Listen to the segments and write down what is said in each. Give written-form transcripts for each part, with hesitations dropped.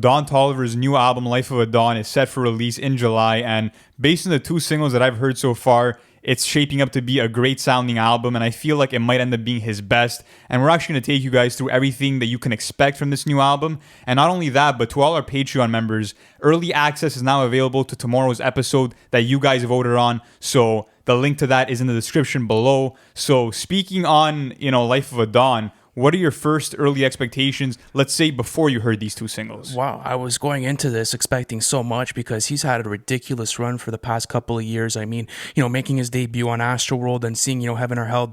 Don Toliver's new album, Life of a Don, is set for release in July, and based on the two singles that I've heard so far, it's shaping up to be a great sounding album, and I feel like it might end up being his best. And we're actually going to take you guys through everything that you can expect from this new album. And not only that, but to all our Patreon members, early access is now available to tomorrow's episode that you guys voted on. So the link to that is in the description below. So speaking on, Life of a Don, what are your first early expectations, let's say, before you heard these two singles? Wow, I was going into this expecting so much because he's had a ridiculous run for the past couple of years. I mean, making his debut on Astroworld and seeing, Heaven or Hell,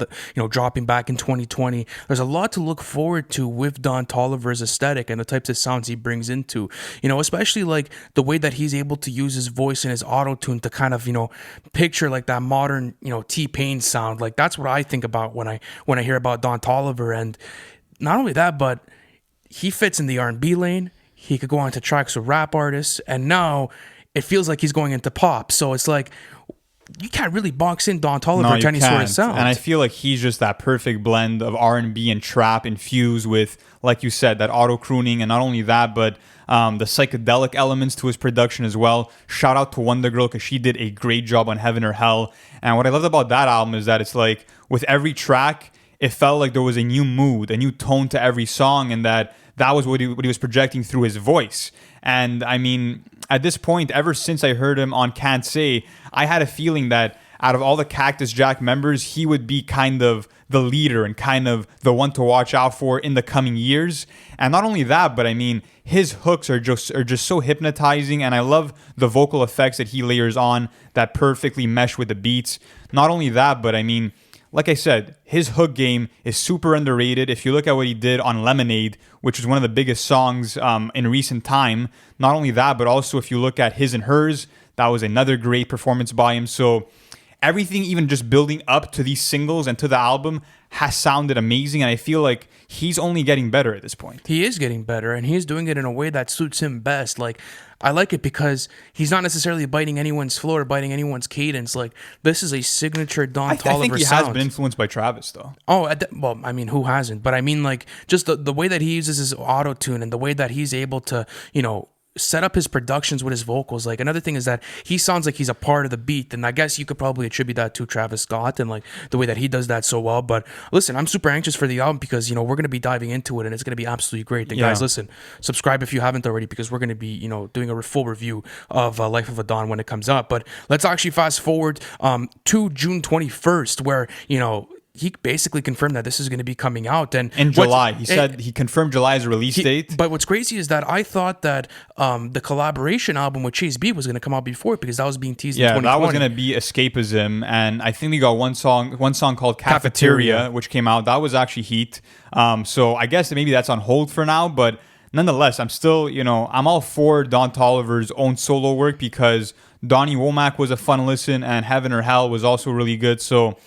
dropping back in 2020. There's a lot to look forward to with Don Toliver's aesthetic and the types of sounds he brings into, especially like the way that he's able to use his voice and his auto-tune to kind of, picture like that modern, T-Pain sound. Like that's what I think about when I hear about Don Toliver. And not only that, but he fits in the R&B lane. He could go on to tracks with rap artists, and now it feels like he's going into pop. So it's like you can't really box in Don Toliver to any sort of sound. And I feel like he's just that perfect blend of R&B and trap infused with, like you said, that auto crooning, and not only that, but the psychedelic elements to his production as well. Shout out to Wonder Girl because she did a great job on Heaven or Hell. And what I loved about that album is that it's like with every track, it felt like there was a new mood, a new tone to every song, and that was what he was projecting through his voice. And I mean, at this point, ever since I heard him on Can't Say, I had a feeling that out of all the Cactus Jack members, he would be kind of the leader and kind of the one to watch out for in the coming years. And not only that, but I mean, his hooks are just so hypnotizing, and I love the vocal effects that he layers on that perfectly mesh with the beats. Not only that, but I mean, like I said, his hook game is super underrated. If you look at what he did on Lemonade, which is one of the biggest songs in recent time, not only that, but also if you look at His and Hers, that was another great performance by him. So everything, even just building up to these singles and to the album, has sounded amazing, and I feel like he's only getting better at this point. He is getting better, and he's doing it in a way that suits him best. Like, I like it because he's not necessarily biting anyone's flow or biting anyone's cadence. Like, this is a signature Don Toliver sound. I think he has been influenced by Travis, though. Oh, well, I mean, who hasn't? But I mean, like, just the way that he uses his auto-tune and the way that he's able to, set up his productions with his vocals. Like, another thing is that he sounds like he's a part of the beat, and I guess you could probably attribute that to Travis Scott and like the way that he does that so well. But listen, I'm super anxious for the album because we're going to be diving into it, and it's going to be absolutely great. And guys, listen, subscribe if you haven't already, because we're going to be doing a full review of Life of a Don when it comes up. But let's actually fast forward to June 21st, where he basically confirmed that this is going to be coming out. And in July. He said he confirmed July as a release date. But what's crazy is that I thought that the collaboration album with Chase B was going to come out before, because that was being teased in 2020. Yeah, that was going to be Escapism. And I think we got one song called Cafeteria, which came out. That was actually heat. So I guess maybe that's on hold for now. But nonetheless, I'm still, I'm all for Don Toliver's own solo work, because Donnie Womack was a fun listen, and Heaven or Hell was also really good. So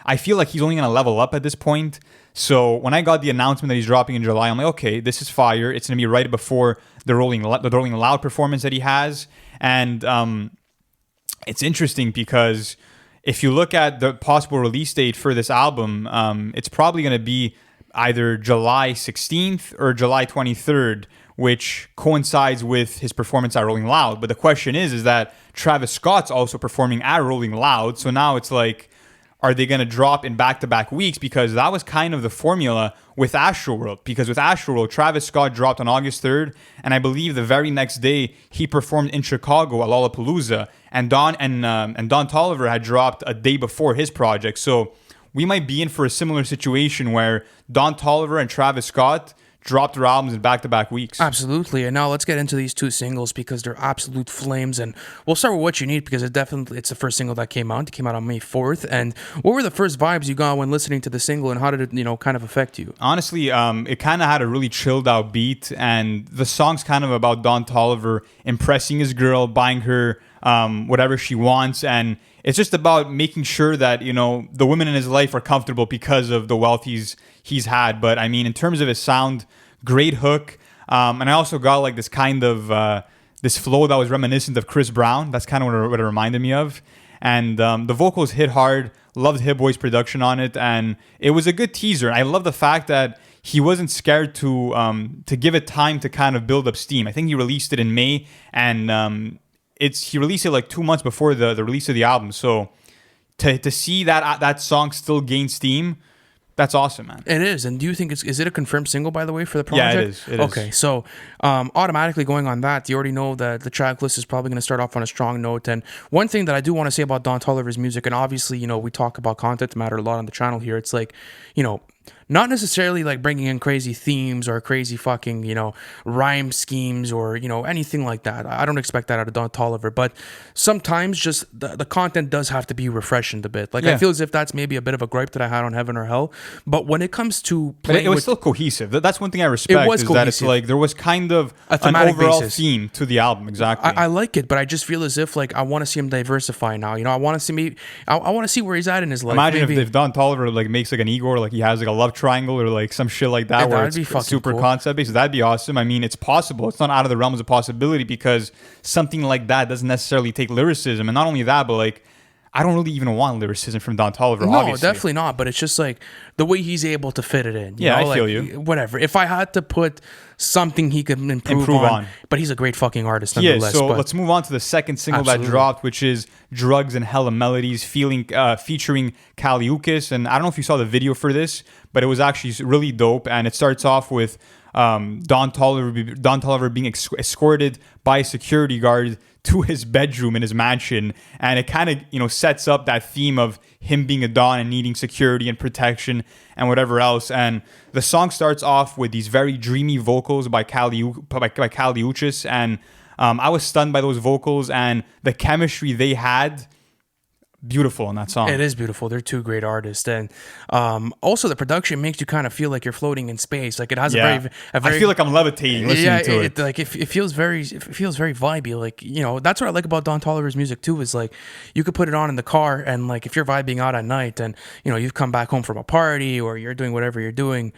I feel like he's only going to level up at this point. So when I got the announcement that he's dropping in July, I'm like, okay, this is fire. It's going to be right before the Rolling Loud performance that he has. And it's interesting because if you look at the possible release date for this album, it's probably going to be either July 16th or July 23rd, which coincides with his performance at Rolling Loud. But the question is that Travis Scott's also performing at Rolling Loud. So now it's like, are they going to drop in back-to-back weeks? Because that was kind of the formula with Astroworld. Because with Astroworld, Travis Scott dropped on August 3rd, and I believe the very next day he performed in Chicago at Lollapalooza, and Don Toliver had dropped a day before his project. So we might be in for a similar situation where Don Toliver and Travis Scott dropped their albums in back-to-back weeks. Absolutely. And now let's get into these two singles, because they're absolute flames. And we'll start with What You Need, because it's the first single that came out. It came out on May 4th. And what were the first vibes you got when listening to the single, and how did it, kind of affect you? Honestly, it kind of had a really chilled out beat, and the song's kind of about Don Toliver impressing his girl, buying her whatever she wants, and it's just about making sure that, the women in his life are comfortable because of the wealth he's had. But I mean, in terms of his sound, great hook. And I also got like this kind of this flow that was reminiscent of Chris Brown. That's kind of what it reminded me of. And the vocals hit hard. Loved Hit Boy's production on it. And it was a good teaser. And I love the fact that he wasn't scared to give it time to kind of build up steam. I think he released it in May, and he released it like 2 months before the release of the album. So to see that song still gain steam, that's awesome, man. It is. And do you think is it a confirmed single, by the way, for the project? Yeah, it is. It okay, is. So automatically going on that, you already know that the track list is probably going to start off on a strong note. And one thing that I do want to say about Don Toliver's music, and obviously, we talk about content matter a lot on the channel here. It's like, not necessarily like bringing in crazy themes or crazy fucking, rhyme schemes or, anything like that. I don't expect that out of Don Toliver, but sometimes just the content does have to be refreshed a bit. Like, I feel as if that's maybe a bit of a gripe that I had on Heaven or Hell, but when it comes to playing, it was still cohesive. That's one thing I respect. It was is cohesive. That it's like there was kind of an overall theme to the album. Exactly. I like it, but I just feel as if like I want to see him diversify now. I want to see I want to see where he's at in his life. Imagine if Don Toliver like makes like an Igor, like he has like a love triangle or like some shit like that, Yeah, where that'd it's be fucking super cool. concept based. That'd be awesome. I mean, it's possible. It's not out of the realms of possibility because something like that doesn't necessarily take lyricism. And not only that, but like I don't really even want lyricism from Don Toliver. No, obviously. definitely not. But it's just like the way he's able to fit it in. Yeah, I feel like, you. Whatever. If I had to put something he could improve on, but he's a great fucking artist He is. nonetheless. So but let's move on to the second single Absolutely. that dropped, which is Drugs N Hella Melodies, featuring Uchis. And I don't know if you saw the video for this, but it was actually really dope. And it starts off with Don Toliver being escorted by a security guard to his bedroom in his mansion, and it kind of sets up that theme of him being a Don and needing security and protection and whatever else. And the song starts off with these very dreamy vocals by Uchis, and I was stunned by those vocals and the chemistry they had. Beautiful in that song. It is beautiful. They're two great artists, and also the production makes you kind of feel like you're floating in space. Like it has a very. I feel like I'm levitating listening to it. Like it feels very vibey. Like that's what I like about Don Toliver's music too. Is like you could put it on in the car, and like if you're vibing out at night, and you've come back home from a party or you're doing whatever you're doing.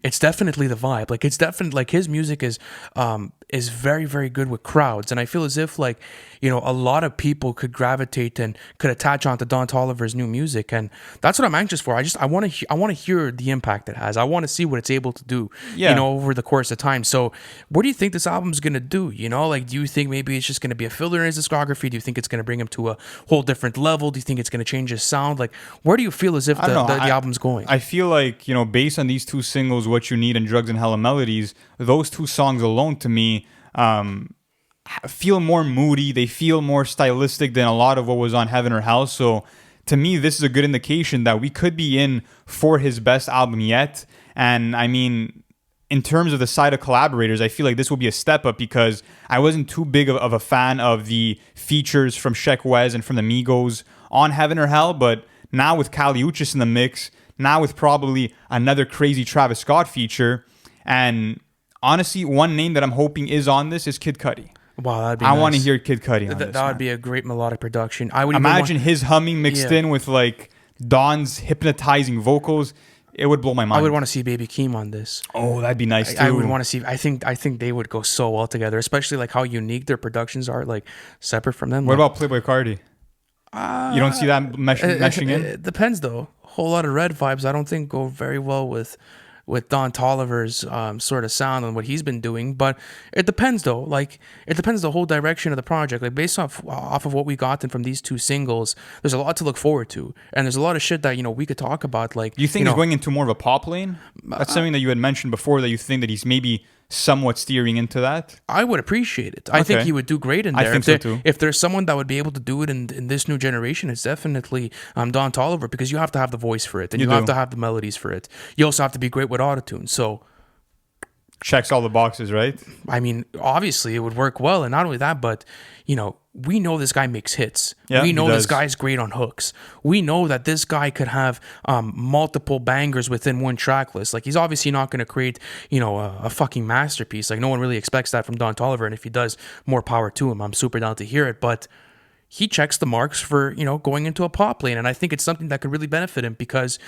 It's definitely the vibe. Like it's definitely like his music is very, very good with crowds, and I feel as if like a lot of people could gravitate and could attach onto Don Toliver's new music, and that's what I'm anxious for. I want to hear the impact it has. I want to see what it's able to do. Over the course of time. So, what do you think this album's gonna do? Like do you think maybe it's just gonna be a filler in his discography? Do you think it's gonna bring him to a whole different level? Do you think it's gonna change his sound? Like where do you feel as if the album's going? I feel like based on these two singles, What You Need and Drugs N Hella Melodies, those two songs alone to me feel more moody. They feel more stylistic than a lot of what was on Heaven or Hell. So to me, this is a good indication that we could be in for his best album yet. And I mean, in terms of the side of collaborators, I feel like this will be a step up because I wasn't too big of a fan of the features from Sheck Wes and from the Migos on Heaven or Hell. But now with Kali Uchis in the mix, now with probably another crazy Travis Scott feature, and honestly, one name that I'm hoping is on this is Kid Cudi. Wow, that'd be I nice. want to hear Kid Cudi on this. That would be a great melodic production. I would imagine his humming mixed in with like Don's hypnotizing vocals. It would blow my mind. I would want to see Baby Keem on this. Oh, that'd be nice too. I would want to see. I think they would go so well together, especially like how unique their productions are, like separate from them. What about Playboy Cardi? You don't see that meshing in? It depends though. A whole lot of Red vibes I don't think go very well with Don Toliver's sort of sound and what he's been doing, but it depends though. Like it depends the whole direction of the project. Like based off of what we gotten from these two singles, there's a lot to look forward to, and there's a lot of shit that we could talk about. Like, do you think he's going into more of a pop lane? That's something that you had mentioned before, that you think that he's maybe somewhat steering into that. I would appreciate it. I think he would do great in there. I think so too. If there's someone that would be able to do it in this new generation, it's definitely Don Toliver, because you have to have the voice for it, and you have to have the melodies for it. You also have to be great with autotune. So checks all the boxes, right? I mean, obviously it would work well, and not only that, but we know this guy makes hits. Yeah, we know this guy's great on hooks. We know that this guy could have multiple bangers within one track list. Like, he's obviously not going to create, a fucking masterpiece. Like, no one really expects that from Don Toliver, and if he does, more power to him. I'm super down to hear it, but he checks the marks for, going into a pop lane, and I think it's something that could really benefit him because,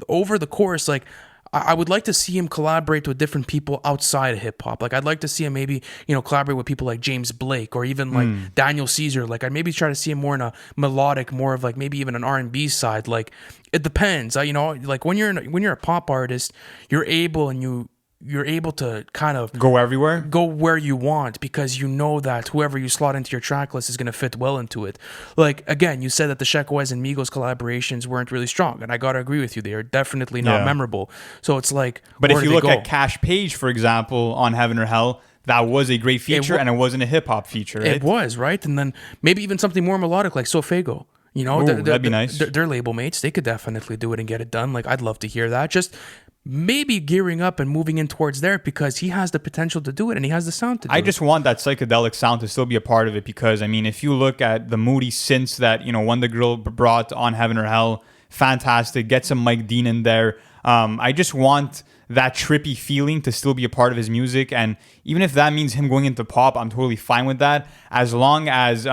over the course, like, I would like to see him collaborate with different people outside of hip hop. Like I'd like to see him maybe, collaborate with people like James Blake or even like Daniel Caesar. Like I'd maybe try to see him more in a melodic, more of like maybe even an R&B side. Like it depends. Like when you're a pop artist, you're able to kind of Go everywhere. go where you want because you know that whoever you slot into your track list is going to fit well into it. Like, again, you said that the Shekwes and Migos collaborations weren't really strong, and I got to agree with you. They are definitely not memorable. So it's like, but where if do you they look go? at Cash Page, for example, on Heaven or Hell, that was a great feature, and it wasn't a hip-hop feature, right? It was, right? And then maybe even something more melodic like Sofego. That'd be nice. They're label mates. They could definitely do it and get it done. Like, I'd love to hear that. Just maybe gearing up and moving in towards there because he has the potential to do it and he has the sound to do it. I just want that psychedelic sound to still be a part of it because, I mean, if you look at the moody synths that, Wonder Girl brought on Heaven or Hell, fantastic. Get some Mike Dean in there. I just want that trippy feeling to still be a part of his music. And even if that means him going into pop, I'm totally fine with that. As long as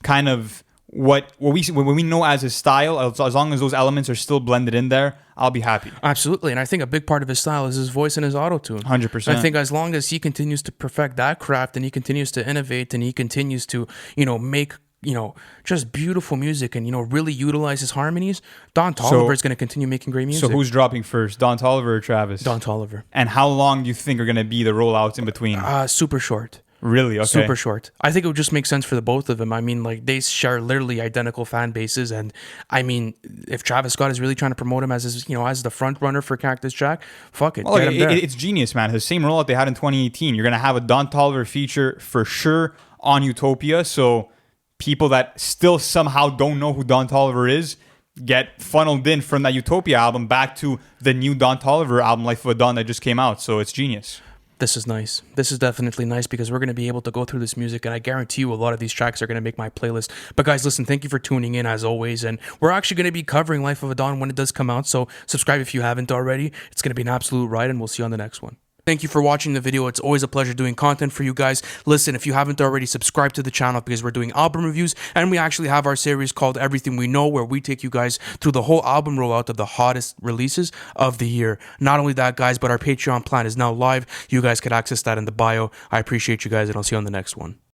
kind of what we know as his style, as long as those elements are still blended in there, I'll be happy. Absolutely. And I think a big part of his style is his voice and his auto-tune. 100%. I think as long as he continues to perfect that craft and he continues to innovate and he continues to, make, just beautiful music and, really utilize his harmonies, Don Toliver is going to continue making great music. So who's dropping first, Don Toliver or Travis? Don Toliver. And how long do you think are going to be the rollouts in between? Super short. Really? Okay. Super short. I think it would just make sense for the both of them. I mean, like, they share literally identical fan bases. And I mean, if Travis Scott is really trying to promote him as his, as the front runner for Cactus Jack, fuck it. Well, get him there. It's genius, man. The same rollout they had in 2018. You're going to have a Don Toliver feature for sure on Utopia. So people that still somehow don't know who Don Toliver is get funneled in from that Utopia album back to the new Don Toliver album, Life of a Don, that just came out. So it's genius. This is nice. This is definitely nice because we're going to be able to go through this music and I guarantee you a lot of these tracks are going to make my playlist. But guys, listen, thank you for tuning in as always. And we're actually going to be covering Life of a Don when it does come out. So subscribe if you haven't already. It's going to be an absolute ride and we'll see you on the next one. Thank you for watching the video. It's always a pleasure doing content for you guys. Listen, if you haven't already, subscribe to the channel because we're doing album reviews and we actually have our series called Everything We Know where we take you guys through the whole album rollout of the hottest releases of the year. Not only that, guys, but our Patreon plan is now live. You guys can access that in the bio. I appreciate you guys and I'll see you on the next one.